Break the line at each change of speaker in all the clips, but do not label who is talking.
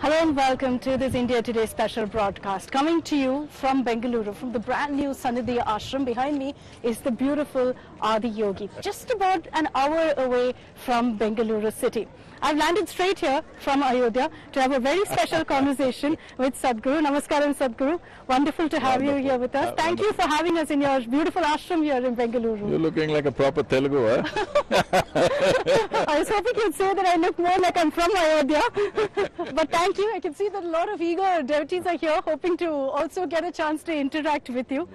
Hello and welcome to this India Today special broadcast, coming to you from Bengaluru, from the brand new Sanatana Ashram. Behind me is the beautiful Adi Yogi, just about an hour away from Bengaluru city. I've landed straight here from Ayodhya to have a very special conversation with Sadhguru. Namaskaram, Sadhguru. Wonderful to have you here with us. Thank you for having us in your beautiful ashram here in Bengaluru.
You're looking like a proper Telugu, huh?
I was hoping you'd say that I look more like I'm from Ayodhya. But thank you. I can see that a lot of eager devotees are here, hoping to also get a chance to interact with you.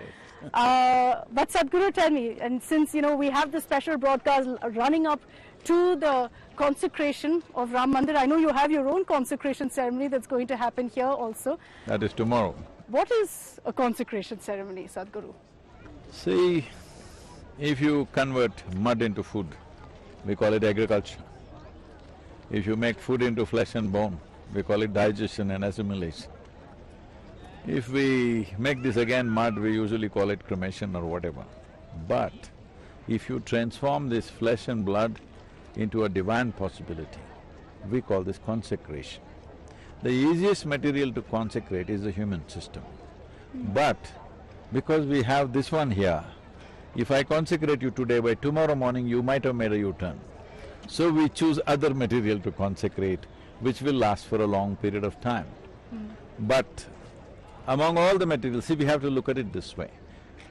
But Sadhguru, tell me, and since we have this special broadcast running up to the consecration of Ram Mandir, I know you have your own consecration ceremony that's going to happen here also.
That is tomorrow.
What is a consecration ceremony, Sadhguru?
See, if you convert mud into food, we call it agriculture. If you make food into flesh and bone, we call it digestion and assimilation. If we make this again mud, we usually call it cremation or whatever. But if you transform this flesh and blood into a divine possibility, we call this consecration. The easiest material to consecrate is the human system. But because we have this one here, if I consecrate you today, by tomorrow morning you might have made a U-turn. So we choose other material to consecrate, which will last for a long period of time. But among all the materials, see, we have to look at it this way.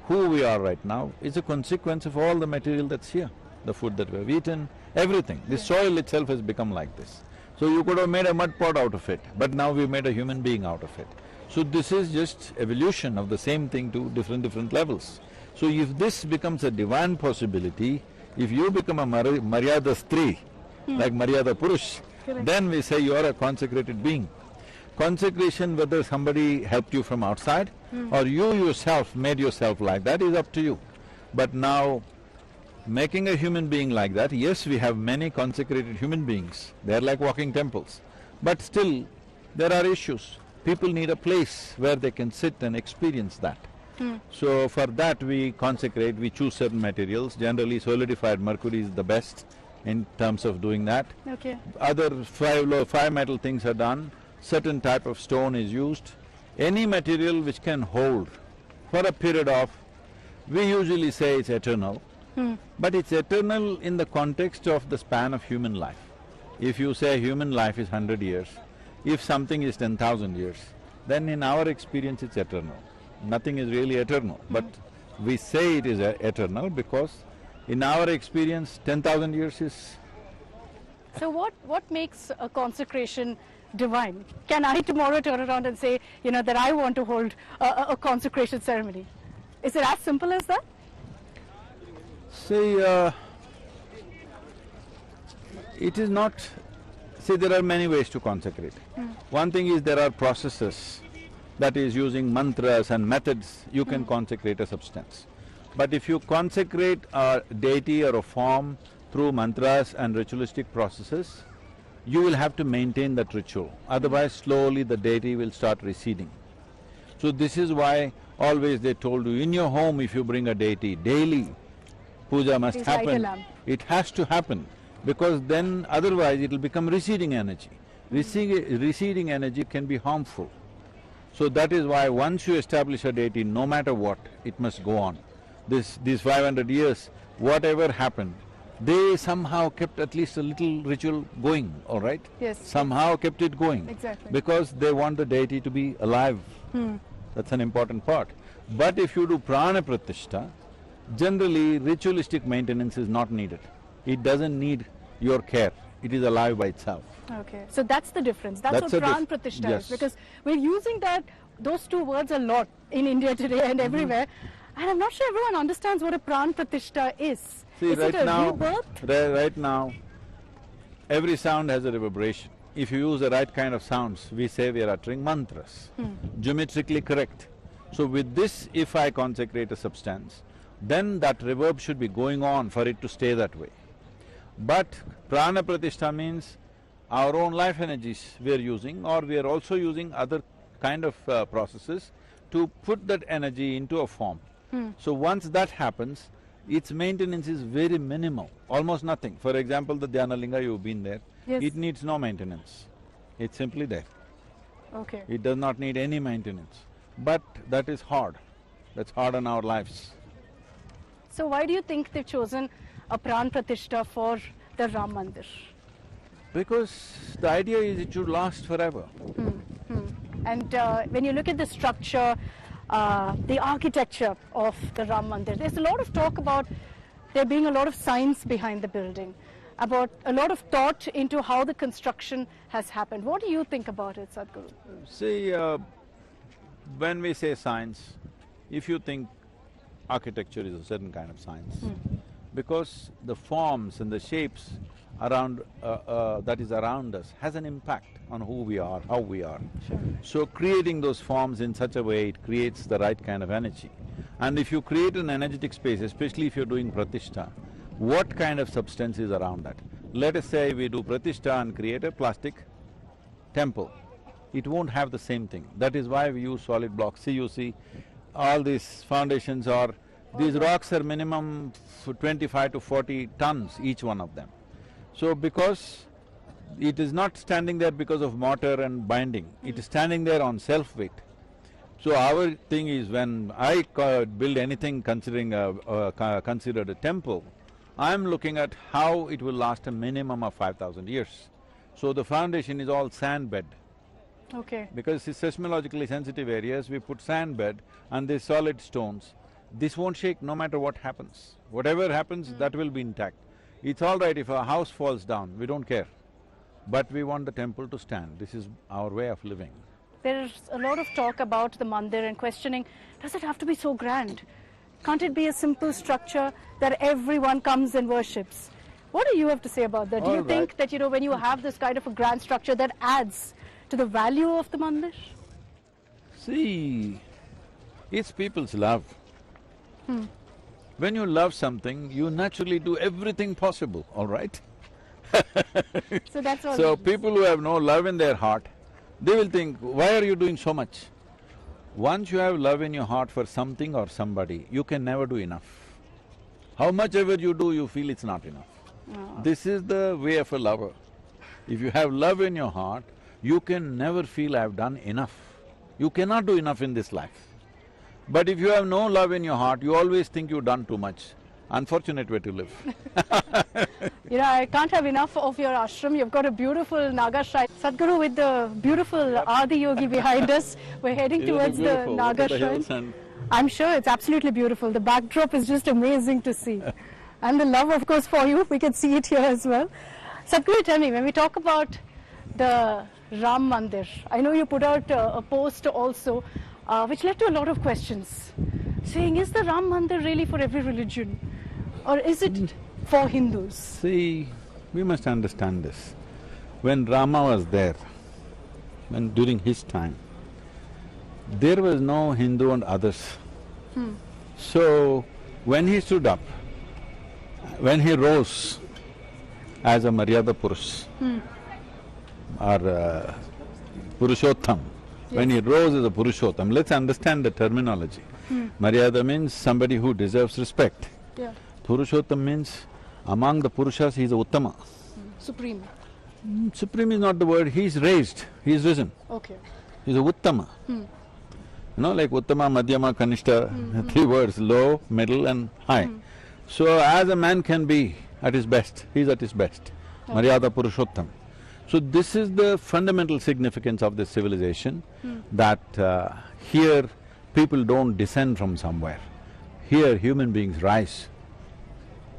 Who we are right now is a consequence of all the material that's here. The food that we've eaten, everything. The soil itself has become like this. So you could have made a mud pot out of it, but now we've made a human being out of it. So this is just evolution of the same thing to different levels. So if this becomes a divine possibility, if you become a Maryada Stri, like Maryada Purush, then we say you are a consecrated being. Consecration, whether somebody helped you from outside or you yourself made yourself like that, is up to you. But now, making a human being like that, yes, we have many consecrated human beings, they're like walking temples. But still, there are issues. People need a place where they can sit and experience that. So for that we consecrate, we choose certain materials. Generally solidified mercury is the best in terms of doing that.
Okay.
Other five metal things are done, certain type of stone is used. Any material which can hold for a period of, we usually say it's eternal, but it's eternal in the context of the span of human life. If you say human life is 100 years, if something is 10,000 years, then in our experience it's eternal. Nothing is really eternal, but we say it is eternal because in our experience 10,000 years is…
So what makes a consecration divine? Can I tomorrow turn around and say, that I want to hold a consecration ceremony? Is it as simple as that?
See, it is not… See, there are many ways to consecrate. One thing is there are processes, that is using mantras and methods, you can consecrate a substance. But if you consecrate a deity or a form through mantras and ritualistic processes, you will have to maintain that ritual, otherwise slowly the deity will start receding. So this is why always they told you, in your home if you bring a deity, daily puja must happen. It has to happen, because then otherwise it will become receding energy. Receding energy can be harmful. So that is why once you establish a deity, no matter what, it must go on. These 500 years, whatever happened, they somehow kept at least a little ritual going, all right?
Yes.
Somehow kept it going.
Exactly.
Because they want the deity to be alive. That's an important part. But if you do prana pratishtha, generally ritualistic maintenance is not needed. It doesn't need your care, it is alive by itself.
Okay, so that's the difference. That's what Pran Pratishtha is, because we're using those two words a lot in India today and everywhere, and I'm not sure everyone understands what a Pran Pratishtha is.
See,
is it a rebirth?
Right now, every sound has a reverberation. If you use the right kind of sounds, we say we are uttering mantras, geometrically correct. So with this, if I consecrate a substance, then that reverb should be going on for it to stay that way. But prana pratishtha means our own life energies we are using, or we are also using other kind of processes to put that energy into a form. So once that happens, its maintenance is very minimal, almost nothing. For example, the Dhyana Linga, you've been there,
Yes.
It needs no maintenance, it's simply there.
Okay.
It does not need any maintenance. But that is hard. That's hard on our lives.
So why do you think they've chosen a Pran Pratishta for the Ram Mandir?
Because the idea is it should last forever.
And when you look at the structure, the architecture of the Ram Mandir, there's a lot of talk about there being a lot of science behind the building, about a lot of thought into how the construction has happened. What do you think about it, Sadhguru?
See, when we say science, if you think architecture is a certain kind of science, because the forms and the shapes around… that is around us has an impact on who we are, how we are.
Sure.
So creating those forms in such a way, it creates the right kind of energy. And if you create an energetic space, especially if you're doing pratishtha, what kind of substance is around that? Let us say we do pratishtha and create a plastic temple. It won't have the same thing. That is why we use solid blocks. See, you see, all these foundations are… these rocks are minimum 25 to 40 tons, each one of them. So because it is not standing there because of mortar and binding, it is standing there on self-weight. So our thing is, when I build anything considering considered a temple, I'm looking at how it will last a minimum of 5,000 years. So the foundation is all sand bed.
Okay.
Because it's seismologically sensitive areas, we put sand bed and these solid stones. This won't shake no matter what happens. Whatever happens, that will be intact. It's all right if a house falls down, we don't care. But we want the temple to stand. This is our way of living.
There's a lot of talk about the mandir and questioning, does it have to be so grand? Can't it be a simple structure that everyone comes and worships? What do you have to say about that? Do you think that, you know, when you have this kind of a grand structure, that adds to the value of the mandir?
See, it's people's love. When you love something, you naturally do everything possible, all right?
So that's all.
So people who have no love in their heart, they will think, why are you doing so much? Once you have love in your heart for something or somebody, you can never do enough. How much ever you do, you feel it's not enough. This is the way of a lover. If you have love in your heart, you can never feel I've done enough. You cannot do enough in this life. But if you have no love in your heart, you always think you've done too much. Unfortunate way to live.
You know, I can't have enough of your ashram. You've got a beautiful Naga shrine. Sadhguru, with the beautiful Adi Yogi behind us, we're heading towards the Naga shrine. I'm sure it's absolutely beautiful. The backdrop is just amazing to see. And the love, of course, for you, we can see it here as well. Sadhguru, tell me, when we talk about the Ram Mandir, I know you put out a post also, which led to a lot of questions, saying, is the Ram Mandir really for every religion? Or is it for Hindus?
See, we must understand this. When Rama was there, when during his time, there was no Hindu and others. So, when he stood up, when he rose as a Maryada Purush, or Purushottam, when he rose as a Purushottam, let's understand the terminology. Maryada means somebody who deserves respect.
Yeah.
Purushottam means among the Purushas he is a Uttama.
Supreme.
Supreme is not the word, he is raised, he is risen.
Okay.
He is a Uttama. You know, like Uttama, Madhyama, Kanishta, three words, low, middle and high. So as a man can be at his best, he is at his best. Maryada Purushottam. So this is the fundamental significance of this civilization, that here people don't descend from somewhere. Here human beings rise.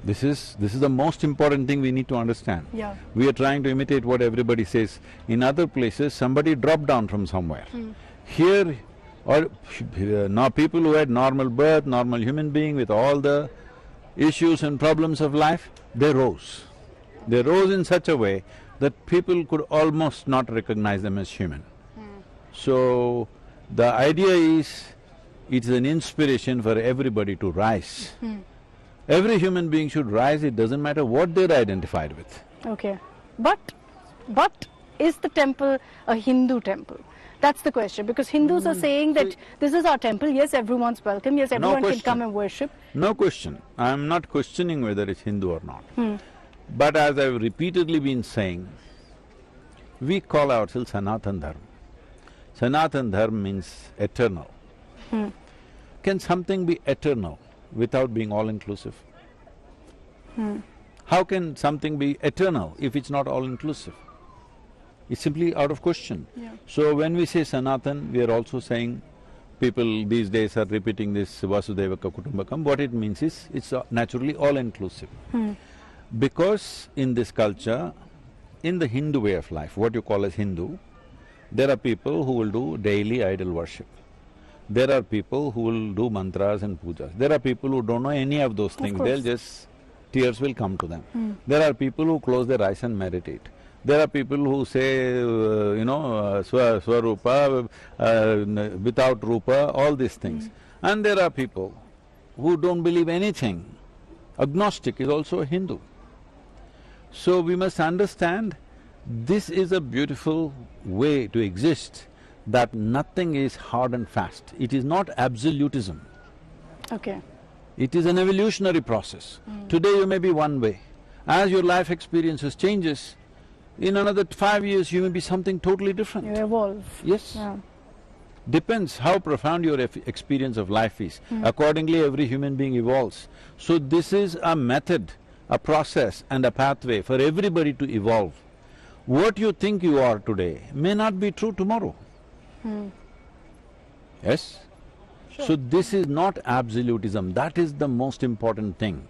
This is the most important thing we need to understand.
Yeah.
We are trying to imitate what everybody says. In other places, somebody dropped down from somewhere. Here, now people who had normal birth, normal human being with all the issues and problems of life, they rose. They rose in such a way that people could almost not recognize them as human. So, the idea is, it's an inspiration for everybody to rise. Every human being should rise, it doesn't matter what they're identified with.
Okay. But is the temple a Hindu temple? That's the question, because Hindus are saying that this is our temple, yes, everyone's welcome, yes, everyone can come and worship.
No question. I'm not questioning whether it's Hindu or not. But as I've repeatedly been saying, we call ourselves Sanatana Dharma. Sanatana Dharma means eternal. Can something be eternal without being all-inclusive? How can something be eternal if it's not all-inclusive? It's simply out of question.
Yeah.
So when we say Sanatan, we are also saying, people these days are repeating this Vasudevaka Kutumbakam, what it means is, it's naturally all-inclusive. Because in this culture, in the Hindu way of life, what you call as Hindu, there are people who will do daily idol worship. There are people who will do mantras and pujas. There are people who don't know any of those things, they'll just… tears will come to them. There are people who close their eyes and meditate. There are people who say, Swarupa, without Rupa, all these things. And there are people who don't believe anything. Agnostic is also a Hindu. So we must understand, this is a beautiful way to exist, that nothing is hard and fast. It is not absolutism.
Okay.
It is an evolutionary process. Today you may be one way. As your life experiences changes, in another 5 years you may be something totally different.
You evolve.
Yes.
Yeah.
Depends how profound your experience of life is. Accordingly, every human being evolves. So this is a method, a process and a pathway for everybody to evolve. What you think you are today may not be true tomorrow. Yes?
Sure.
So this is not absolutism, that is the most important thing.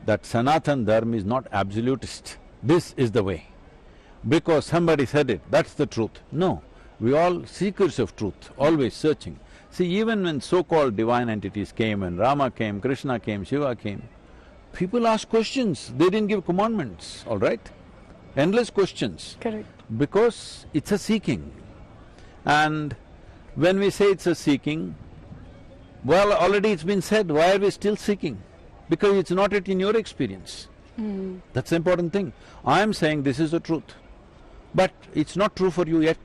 That Sanatana Dharma is not absolutist, this is the way. Because somebody said it, that's the truth. No, we all seekers of truth, always searching. See, even when so-called divine entities came, when Rama came, Krishna came, Shiva came, people asked questions, they didn't give commandments, all right? Endless questions.
Correct.
Because it's a seeking. And when we say it's a seeking, well, already it's been said, why are we still seeking? Because it's not yet in your experience. That's the important thing. I am saying this is the truth, but it's not true for you yet.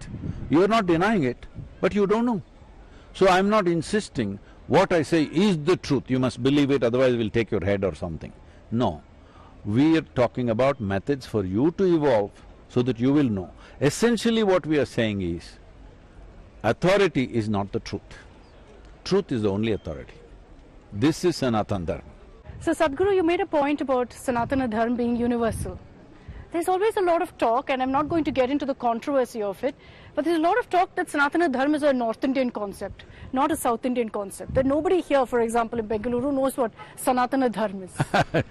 You're not denying it, but you don't know. So I'm not insisting what I say is the truth, you must believe it, otherwise we'll take your head or something. No. We are talking about methods for you to evolve so that you will know. Essentially what we are saying is, authority is not the truth. Truth is the only authority. This is Sanatana Dharma.
So Sadhguru, you made a point about Sanatana Dharma being universal. There's always a lot of talk, and I'm not going to get into the controversy of it, but there's a lot of talk that Sanatana Dharma is a North Indian concept, not a South Indian concept. That nobody here, for example, in Bengaluru knows what Sanatana Dharma is.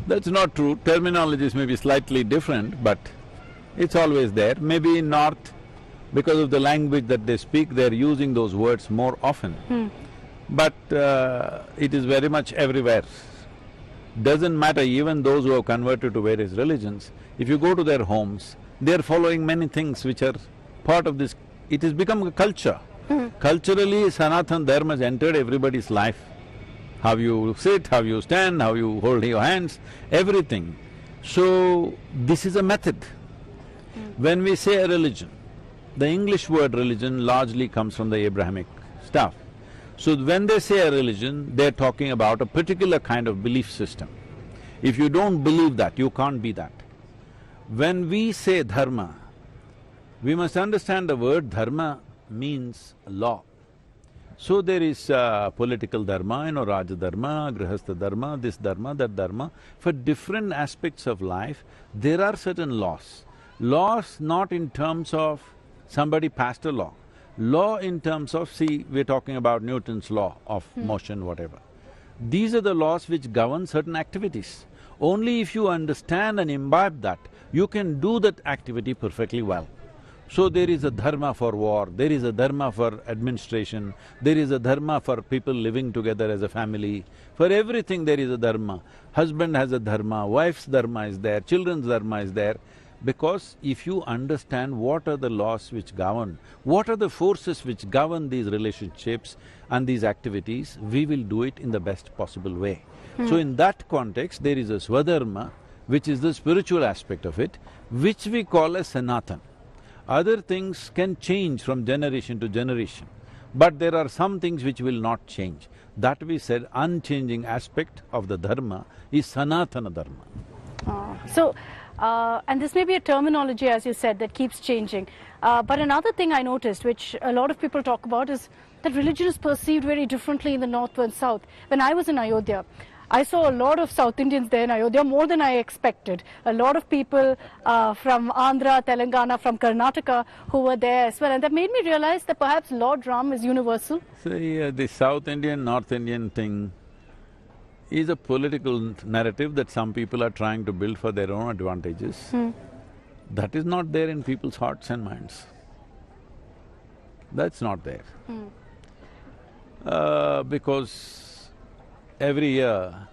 That's not true. Terminologies may be slightly different, but it's always there. Maybe in North, because of the language that they speak, they're using those words more often. But it is very much everywhere. Doesn't matter, even those who have converted to various religions, if you go to their homes, they're following many things which are part of this… It has become a culture. Culturally, Sanatana Dharma has entered everybody's life. How you sit, how you stand, how you hold your hands, everything. So, this is a method. When we say a religion, the English word religion largely comes from the Abrahamic stuff. So when they say a religion, they're talking about a particular kind of belief system. If you don't believe that, you can't be that. When we say dharma, we must understand the word dharma means law. So there is political dharma, Raja dharma, Grihastha dharma, this dharma, that dharma. For different aspects of life, there are certain laws. Laws not in terms of somebody passed a law. Law in terms of, see, we're talking about Newton's law of motion, whatever. These are the laws which govern certain activities. Only if you understand and imbibe that, you can do that activity perfectly well. So there is a dharma for war, there is a dharma for administration, there is a dharma for people living together as a family. For everything there is a dharma. Husband has a dharma, wife's dharma is there, children's dharma is there. Because if you understand what are the laws which govern, what are the forces which govern these relationships and these activities, we will do it in the best possible way. So in that context, there is a Swadharma, which is the spiritual aspect of it, which we call as Sanatan. Other things can change from generation to generation, but there are some things which will not change. That we said unchanging aspect of the dharma is Sanatana Dharma.
So, And this may be a terminology, as you said, that keeps changing. But another thing I noticed, which a lot of people talk about, is that religion is perceived very differently in the north and south. When I was in Ayodhya, I saw a lot of South Indians there in Ayodhya, more than I expected. A lot of people from Andhra, Telangana, from Karnataka who were there as well. And that made me realize that perhaps Lord Ram is universal.
See, the South Indian, North Indian thing is a political narrative that some people are trying to build for their own advantages. That is not there in people's hearts and minds. That's not there. Because every year,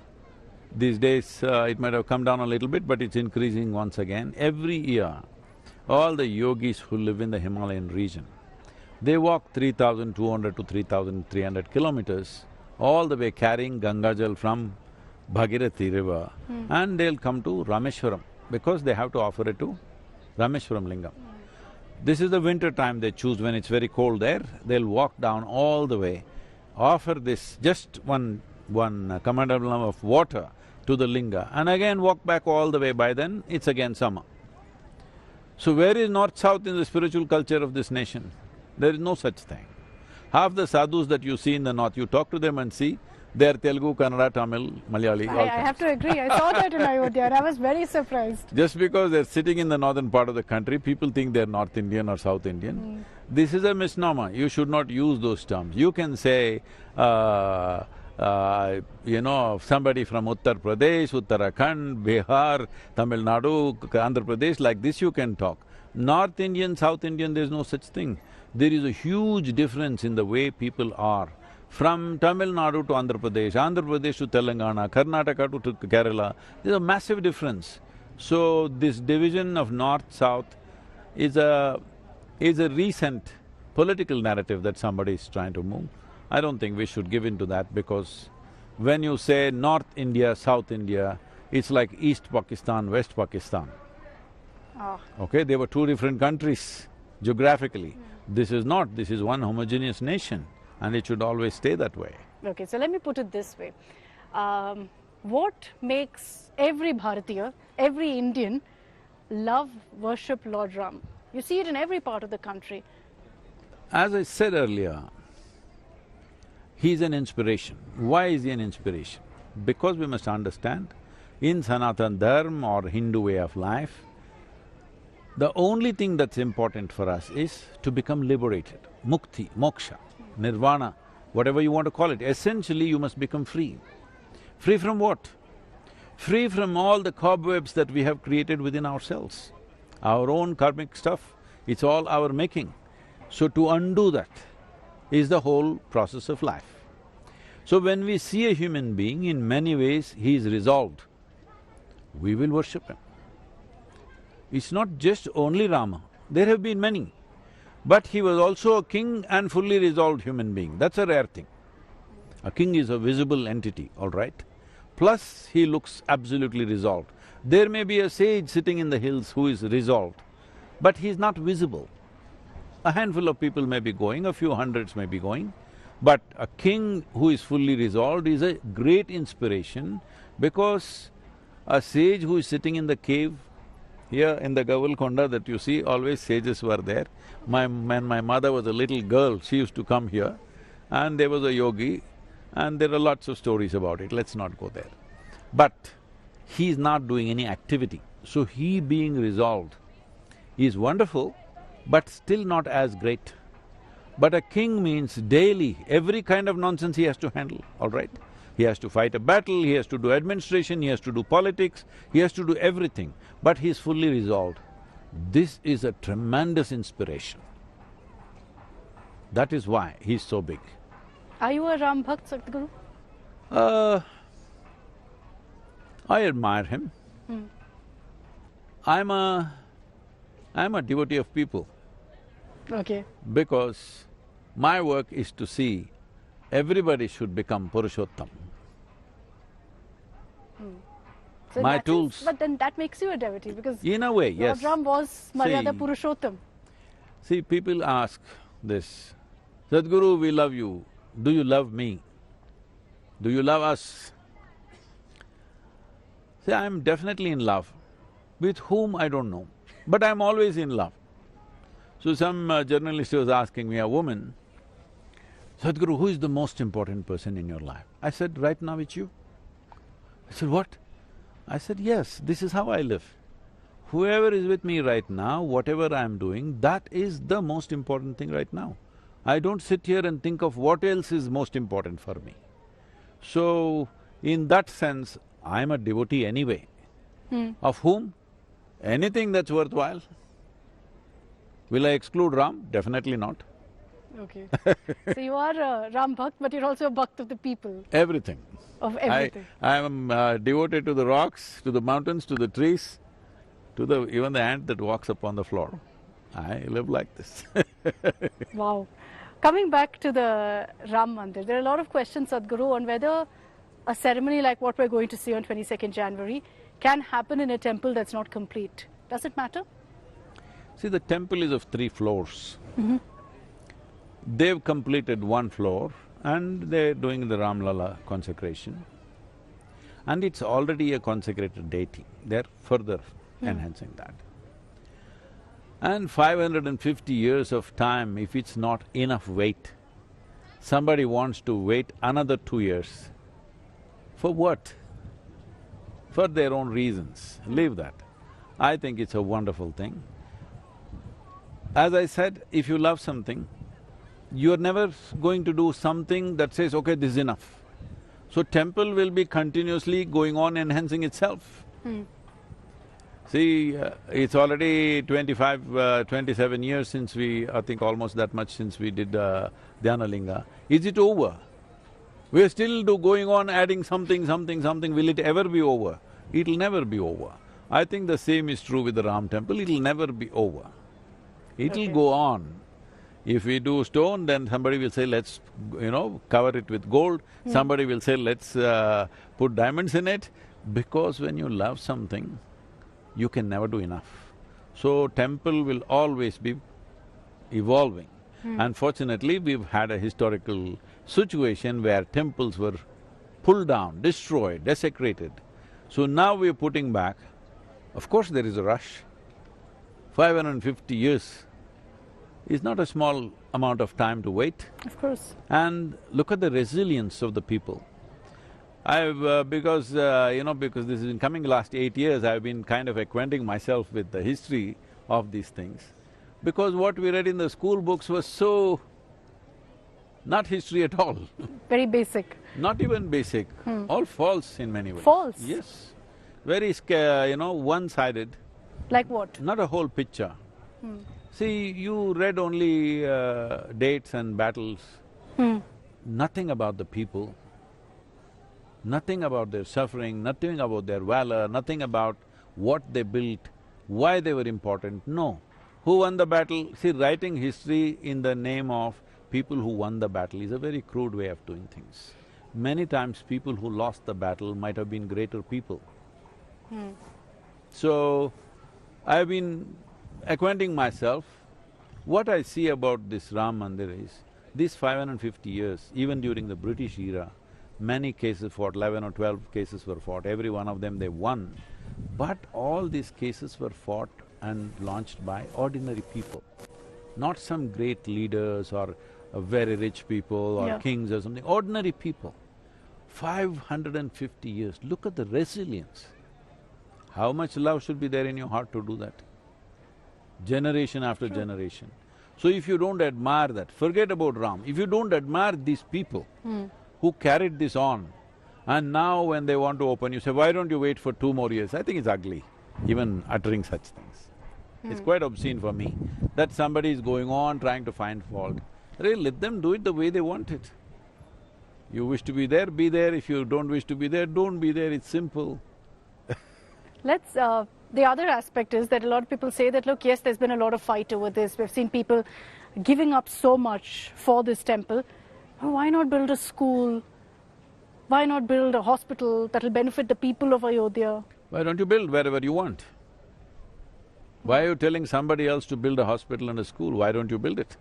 these days it might have come down a little bit, but it's increasing once again. Every year, all the yogis who live in the Himalayan region, they walk 3,200 to 3,300 kilometers all the way carrying Gangajal from Bhagirathi river and they'll come to Rameshwaram because they have to offer it to Rameshwaram Lingam. This is the winter time they choose when it's very cold there, they'll walk down all the way, offer this just one kamandalam of water to the linga and again walk back all the way. By then, it's again summer. So where is north-south in the spiritual culture of this nation? There is no such thing. Half the sadhus that you see in the north, you talk to them and see, they are Telugu, Kannada, Tamil, Malayali, all
I have to agree, I saw that in Ayodhya and I was very surprised.
Just because they're sitting in the northern part of the country, people think they're North Indian or South Indian. This is a misnomer, you should not use those terms. You can say, you know, somebody from Uttar Pradesh, Uttarakhand, Bihar, Tamil Nadu, Andhra Pradesh, like this you can talk. North Indian, South Indian, there's no such thing. There is a huge difference in the way people are. From Tamil Nadu to Andhra Pradesh to Telangana, Karnataka to Kerala, there's a massive difference. So this division of north-south is a recent political narrative that somebody is trying to move. I don't think we should give in to that because when you say North India, South India, it's like East Pakistan, West Pakistan. Okay, they were two different countries geographically. This is not, this is one homogeneous nation and it should always stay that way.
Okay, so let me put it this way. What makes every Bharatiya, every Indian love, worship Lord Ram? You see it in every part of the country.
As I said earlier, he's an inspiration. Why is he an inspiration? Because we must understand, in Sanatana Dharma or Hindu way of life, the only thing that's important for us is to become liberated. Mukti, moksha, nirvana, whatever you want to call it. Essentially, you must become free. Free from what? Free from all the cobwebs that we have created within ourselves. Our own karmic stuff, it's all our making. So to undo that is the whole process of life. So when we see a human being, in many ways he is resolved, we will worship him. It's not just only Rama, there have been many. But he was also a king and fully resolved human being, that's a rare thing. A king is a visible entity, all right? Plus, he looks absolutely resolved. There may be a sage sitting in the hills who is resolved, but he is not visible. A handful of people may be going, a few hundreds may be going, but a king who is fully resolved is a great inspiration because a sage who is sitting in the cave, here in the Gavalkonda that you see, always sages were there. When my mother was a little girl, she used to come here and there was a yogi and there are lots of stories about it, let's not go there. But he is not doing any activity, so he being resolved is wonderful, but still not as great. But a king means daily, every kind of nonsense he has to handle, all right? He has to fight a battle, he has to do administration, he has to do politics, he has to do everything, but he is fully resolved. This is a tremendous inspiration. That is why he is so big.
Are you a Ram Bhakt, Sadhguru?
I admire him. I'm a devotee of people.
Okay.
Because my work is to see everybody should become Purushottam.
So
My tools…
but then that makes you a devotee because…
In a way,
Lord
yes.
Ram was Maryada
See,
Purushottam.
See, people ask this, Sadhguru, we love you, do you love me? Do you love us? See, I'm definitely in love, With whom, I don't know. But I'm always in love. So some journalist was asking me, a woman, Sadhguru, who is the most important person in your life? I said, right now it's you. I said, what? I said, yes, this is how I live. Whoever is with me right now, whatever I'm doing, that is the most important thing right now. I don't sit here and think of what else is most important for me. So, in that sense, I'm a devotee anyway. Of whom? Anything that's worthwhile. Will I exclude Ram? Definitely not.
Okay. So you are a Ram Bhakt, but you're also a Bhakt of the people.
Everything.
Of everything.
I am devoted to the rocks, to the mountains, to the trees, to even the ant that walks upon the floor. I live like this.
Wow. Coming back to the Ram Mandir, there are a lot of questions, Sadhguru, on whether a ceremony like what we're going to see on 22nd January can happen in a temple that's not complete. Does it matter?
See, the temple is of 3 floors. They've completed 1 floor and they're doing the Ram Lala consecration. And it's already a consecrated deity, they're further enhancing that. And 550 years of time, if it's not enough weight, somebody wants to wait another 2 years. For what? For their own reasons, leave that. I think it's a wonderful thing. As I said, if you love something, you're never going to do something that says, okay, this is enough. So temple will be continuously going on enhancing itself. See, it's already 27 years since I think almost that much since we did Dhyanalinga. Is it over? We're still going on adding something, will it ever be over? It'll never be over. I think the same is true with the Ram temple, it'll never be over. It'll go on. If we do stone, then somebody will say, let's, cover it with gold. Somebody will say, let's put diamonds in it. Because when you love something, you can never do enough. So temple will always be evolving. Unfortunately, we've had a historical situation where temples were pulled down, destroyed, desecrated. So now we're putting back. Of course there is a rush. 550 years is not a small amount of time to wait.
Of course.
And look at the resilience of the people. Because this has been coming last 8 years, I've been kind of acquainting myself with the history of these things. Because what we read in the school books was so… not history at all.
Very basic.
Not even basic, all false in many ways.
False?
Yes. Very one-sided.
Like what?
Not a whole picture. See, you read only dates and battles, nothing about the people, nothing about their suffering, nothing about their valor, nothing about what they built, why they were important, no. Who won the battle? See, writing history in the name of people who won the battle is a very crude way of doing things. Many times people who lost the battle might have been greater people. So, I've been acquainting myself. What I see about this Ram Mandir is, these 550 years, even during the British era, many cases fought, 11 or 12 cases were fought, every one of them they won. But all these cases were fought and launched by ordinary people, not some great leaders or very rich people or kings or something, ordinary people. 550 years, look at the resilience. How much love should be there in your heart to do that? Generation after generation. So if you don't admire that, forget about Ram, if you don't admire these people who carried this on, and now when they want to open, you say, why don't you wait for 2 more years? I think it's ugly, even uttering such things. It's quite obscene for me that somebody is going on trying to find fault. Really, let them do it the way they want it. You wish to be there, be there. If you don't wish to be there, don't be there. It's simple.
The other aspect is that a lot of people say that, look, yes, there's been a lot of fight over this. We've seen people giving up so much for this temple. Well, why not build a school? Why not build a hospital that'll benefit the people of Ayodhya?
Why don't you build wherever you want? Why are you telling somebody else to build a hospital and a school? Why don't you build it?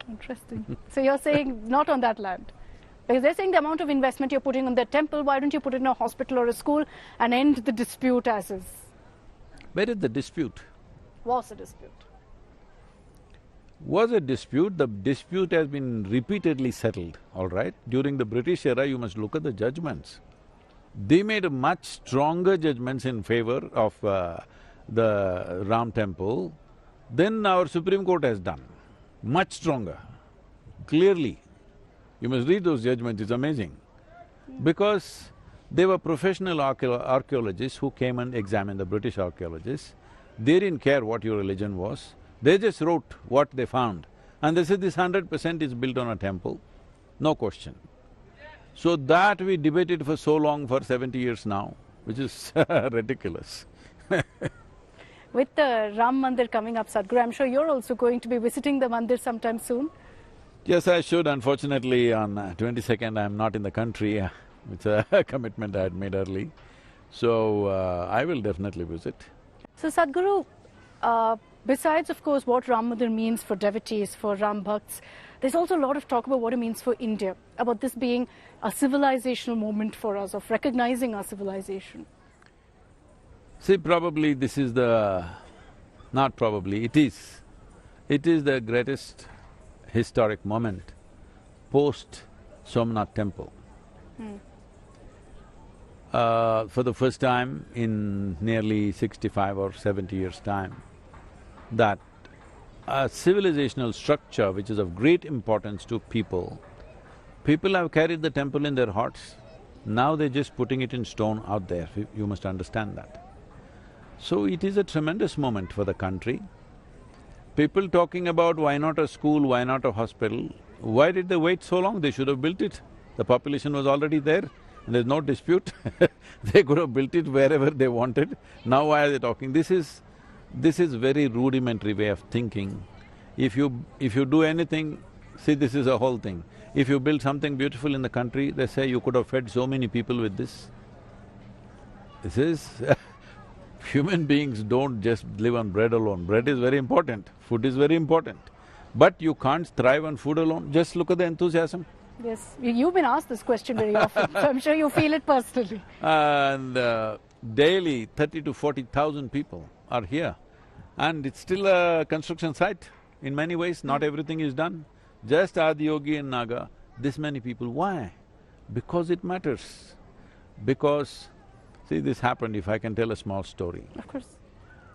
Interesting. So you're saying not on that land? Because they're saying the amount of investment you're putting on the temple, why don't you put it in a hospital or a school and end the dispute as is?
Where is the dispute?
Was a dispute.
Was a dispute, the dispute has been repeatedly settled, all right? During the British era, you must look at the judgments. They made a much stronger judgments in favor of the Ram temple than our Supreme Court has done, much stronger, clearly. You must read those judgments, it's amazing. Because they were professional archaeologists who came and examined the British archaeologists. They didn't care what your religion was, they just wrote what they found. And they said this 100% is built on a temple, no question. So that we debated for so long, for 70 years now, which is ridiculous.
With the Ram Mandir coming up, Sadhguru, I'm sure you're also going to be visiting the Mandir sometime soon.
Yes, I should. Unfortunately, on 22nd, I'm not in the country. It's a commitment I had made early. So, I will definitely visit.
So, Sadhguru, besides, of course, what Ram Mandir means for devotees, for Ram Bhakts, there's also a lot of talk about what it means for India, about this being a civilizational moment for us, of recognizing our civilization.
See, probably this is the… not probably, it is. It is the greatest historic moment post-Somnath temple. For the first time in nearly 65 or 70 years' time, that a civilizational structure which is of great importance to people, people have carried the temple in their hearts, now they're just putting it in stone out there, you must understand that. So it is a tremendous moment for the country. People talking about why not a school, why not a hospital, why did they wait so long? They should have built it. The population was already there and there's no dispute they could have built it wherever they wanted. Now why are they talking? This is very rudimentary way of thinking. If you do anything, see, this is a whole thing. If you build something beautiful in the country, they say you could have fed so many people with this. This is human beings don't just live on bread alone. Bread is very important, food is very important. But you can't thrive on food alone. Just look at the enthusiasm.
Yes, you've been asked this question very often, so I'm sure you feel it personally.
And daily 30 to 40,000 people are here. And it's still a construction site in many ways, not everything is done. Just Adiyogi and Naga, this many people. Why? Because it matters. Because, see, this happened, if I can tell a small story.
Of course.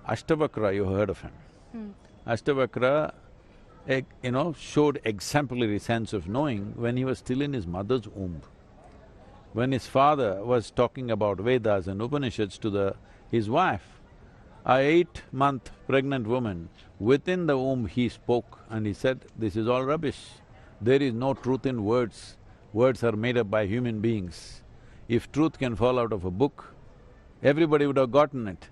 Ashtavakra, you heard of him. Ashtavakra, showed exemplary sense of knowing when he was still in his mother's womb. When his father was talking about Vedas and Upanishads to his wife, a 8-month pregnant woman, within the womb he spoke and he said, this is all rubbish. There is no truth in words. Words are made up by human beings. If truth can fall out of a book, everybody would have gotten it.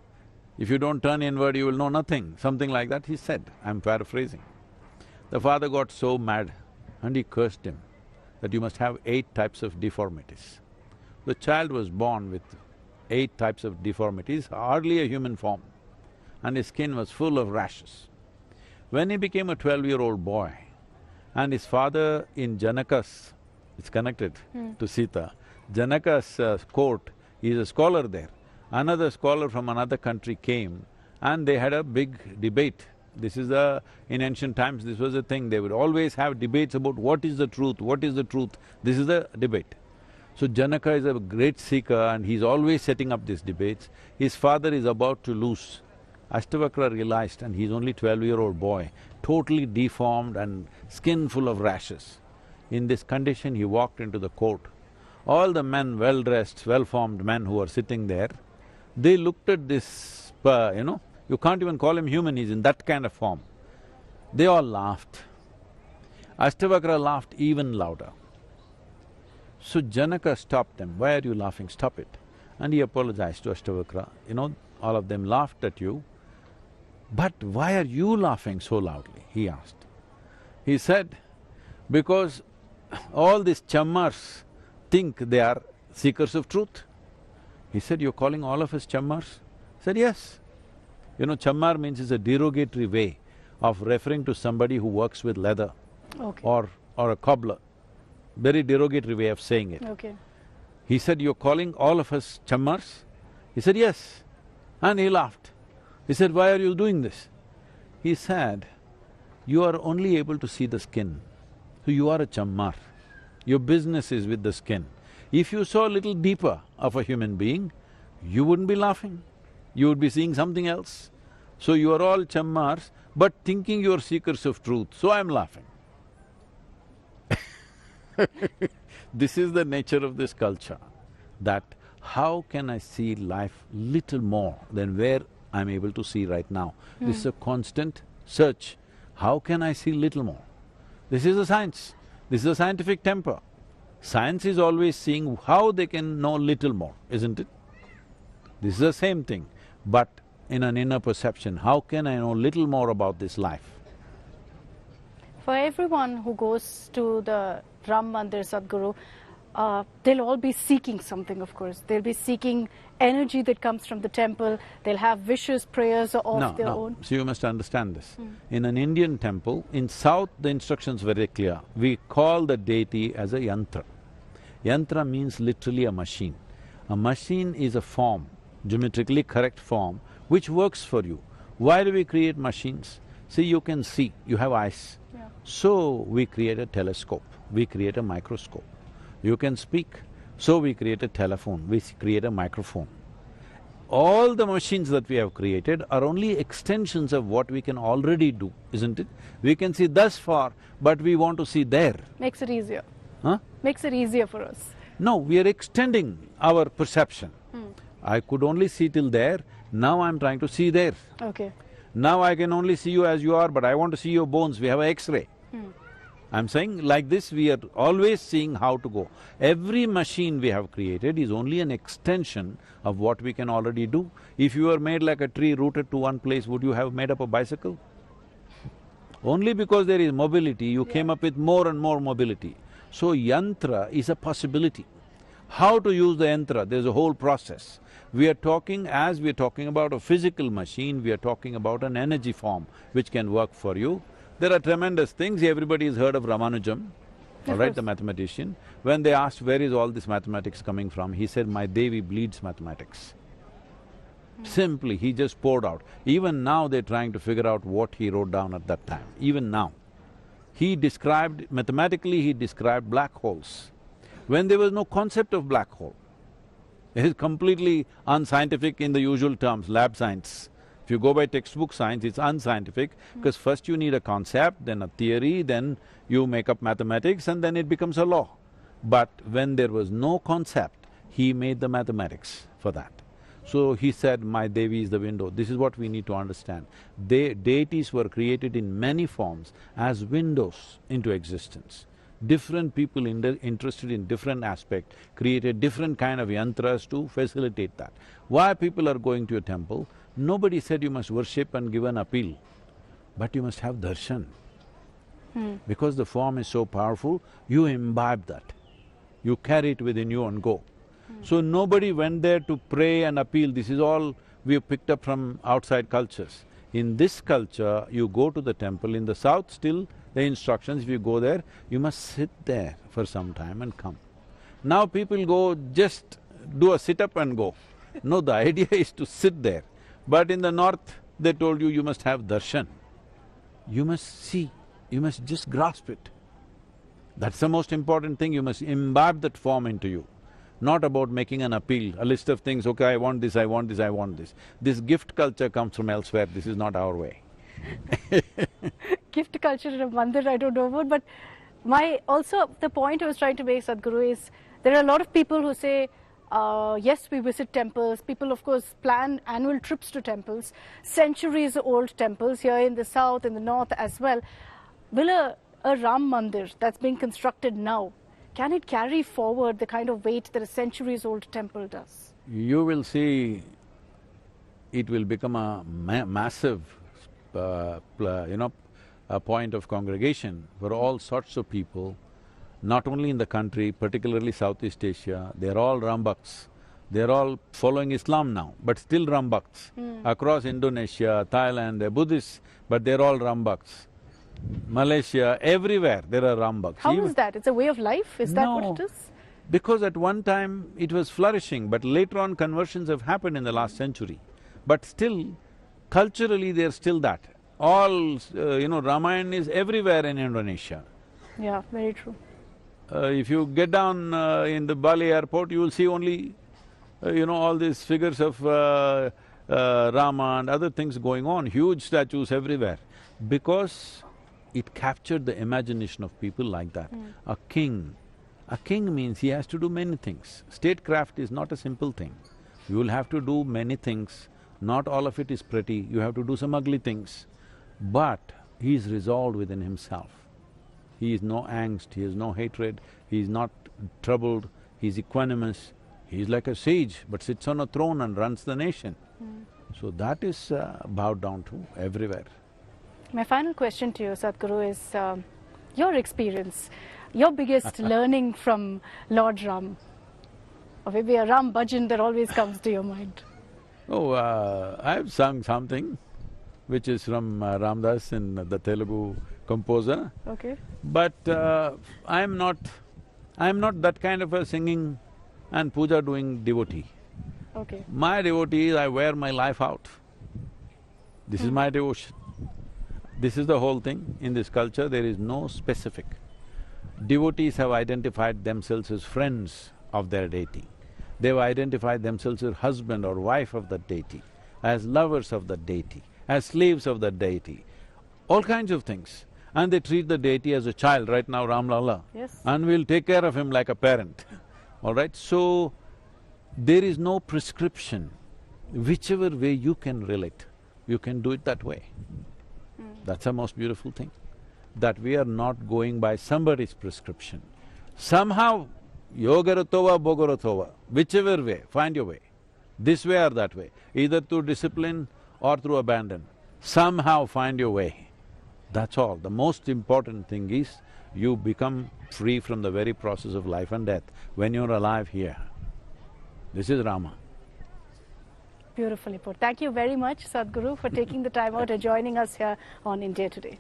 If you don't turn inward, you will know nothing. Something like that he said, I'm paraphrasing. The father got so mad and he cursed him that you must have 8 types of deformities. The child was born with 8 types of deformities, hardly a human form, and his skin was full of rashes. When he became a 12-year-old boy, and his father in Janaka's, it's connected to Sita, Janaka's court, he's a scholar there. Another scholar from another country came and they had a big debate. This is in ancient times, this was a thing, they would always have debates about what is the truth, what is the truth, this is the debate. So Janaka is a great seeker and he's always setting up these debates. His father is about to lose. Ashtavakra realized, and he's only 12-year-old boy, totally deformed and skin full of rashes. In this condition, he walked into the court. All the men, well-dressed, well-formed men who were sitting there, they looked at this, you can't even call him human, he's in that kind of form. They all laughed. Ashtavakra laughed even louder. So Janaka stopped them, why are you laughing, stop it. And he apologized to Ashtavakra, all of them laughed at you, but why are you laughing so loudly, he asked. He said, because all these chammars think they are seekers of truth. He said, you're calling all of us chammars? He said, yes. Chammar means it's a derogatory way of referring to somebody who works with leather or a cobbler. very derogatory way of saying it.
Okay.
He said, "You're calling all of us chammars?" He said, "Yes." And he laughed. He said, "Why are you doing this?" He said, "You are only able to see the skin, so you are a chammar. Your business is with the skin. If you saw a little deeper of a human being, you wouldn't be laughing, you would be seeing something else. So you are all chammars, but thinking you are seekers of truth, so I'm laughing." This is the nature of this culture, that how can I see life little more than where I'm able to see right now? This is a constant search. How can I see little more? This is a science, this is a scientific temper. Science is always seeing how they can know little more, isn't it? This is the same thing, but in an inner perception, how can I know little more about this life?
For everyone who goes to the Ram Mandir, Sadhguru, they'll all be seeking something, of course. They'll be seeking energy that comes from the temple, they'll have wishes, prayers of their own.
So you must understand this. In an Indian temple, in South the instruction's very clear. We call the deity as a yantra. Yantra means literally a machine. A machine is a form, geometrically correct form, which works for you. Why do we create machines? See, you can see, you have eyes.
Yeah.
So we create a telescope, we create a microscope. You can speak, so we create a telephone, we create a microphone. All the machines that we have created are only extensions of what we can already do, isn't it? We can see thus far, but we want to see there.
Makes it easier.
Huh?
Makes it easier for us.
No, we are extending our perception. I could only see till there, now I'm trying to see there.
Okay.
Now I can only see you as you are, but I want to see your bones, we have an X-ray. I'm saying like this, we are always seeing how to go. Every machine we have created is only an extension of what we can already do. If you were made like a tree rooted to one place, would you have made up a bicycle? Only because there is mobility, you came up with more and more mobility. So yantra is a possibility. How to use the yantra, there's a whole process. We are talking, as we are talking about a physical machine, we are talking about an energy form which can work for you. There are tremendous things. Everybody has heard of Ramanujam, all right, the mathematician. When they asked where is all this mathematics coming from, he said, "My Devi bleeds mathematics." Simply, he just poured out. Even now they're trying to figure out what he wrote down at that time, even now. He described… mathematically he described black holes, when there was no concept of black hole. It is completely unscientific in the usual terms, lab science. If you go by textbook science, it's unscientific, because first you need a concept, then a theory, then you make up mathematics, and then it becomes a law. But when there was no concept, he made the mathematics for that. So he said, "My Devi is the window." This is what we need to understand. Deities were created in many forms as windows into existence. Different people interested in different aspect created different kind of yantras to facilitate that. Why people are going to a temple? Nobody said you must worship and give an appeal, but you must have darshan. Because the form is so powerful, you imbibe that. You carry it within you and go. So nobody went there to pray and appeal. This is all we have picked up from outside cultures. In this culture, you go to the temple. In the South still, the instructions, if you go there, you must sit there for some time and come. Now people go, just do a sit-up and go. No, the idea is to sit there. But in the North, they told you, you must have darshan. You must see, you must just grasp it. That's the most important thing, you must imbibe that form into you. Not about making an appeal, a list of things, okay, I want this, I want this, I want this. This gift culture comes from elsewhere, this is not our way.
Gift culture in a mandir, I don't know about, but also the point I was trying to make, Sadhguru, is there are a lot of people who say, yes, we visit temples. People, of course, plan annual trips to temples, centuries-old temples here in the South, in the North as well. Will a Ram Mandir that's being constructed now, can it carry forward the kind of weight that a centuries-old temple does?
You will see it will become a massive, a point of congregation for all sorts of people, not only in the country, particularly Southeast Asia. They're all Ram Bhakts. They're all following Islam now, but still Ram Bhakts. Across Indonesia, Thailand, they're Buddhists, but they're all Ram Bhakts. Malaysia, everywhere there are Rambags.
How is that? It's a way of life? Is that
No.
what it is?
Because at one time it was flourishing, but later on conversions have happened in the last century. But still, culturally they're still that. All, Ramayana is everywhere in Indonesia.
Yeah, very true.
If you get down in the Bali airport, you will see only, all these figures of Rama and other things going on, huge statues everywhere. Because it captured the imagination of people like that. A king means he has to do many things. Statecraft is not a simple thing. You will have to do many things, not all of it is pretty, you have to do some ugly things. But he is resolved within himself. He is no angst, he has no hatred, he is not troubled, he is equanimous. He is like a sage but sits on a throne and runs the nation. So that is bowed down to everywhere.
My final question to you, Sadhguru, is your experience, your biggest learning from Lord Ram, or maybe a Ram bhajan that always comes to your mind.
Oh, I've sung something which is from Ramdas in the Telugu composer.
Okay.
But I'm not that kind of a singing and puja doing devotee.
Okay.
My devotee is I wear my life out. This is my devotion. This is the whole thing. In this culture, there is no specific. Devotees have identified themselves as friends of their deity. They've identified themselves as husband or wife of the deity, as lovers of the deity, as slaves of the deity, all kinds of things. And they treat the deity as a child, right now Ram Lala.
Yes.
And we'll take care of him like a parent, all right? So, there is no prescription. Whichever way you can relate, you can do it that way. That's the most beautiful thing, that we are not going by somebody's prescription. Somehow, yogaratova, bogaratova, whichever way, find your way. This way or that way, either through discipline or through abandon. Somehow find your way. That's all. The most important thing is you become free from the very process of life and death when you're alive here. This is Rama.
Beautifully put. Thank you very much, Sadhguru, for taking the time out and joining us here on India Today.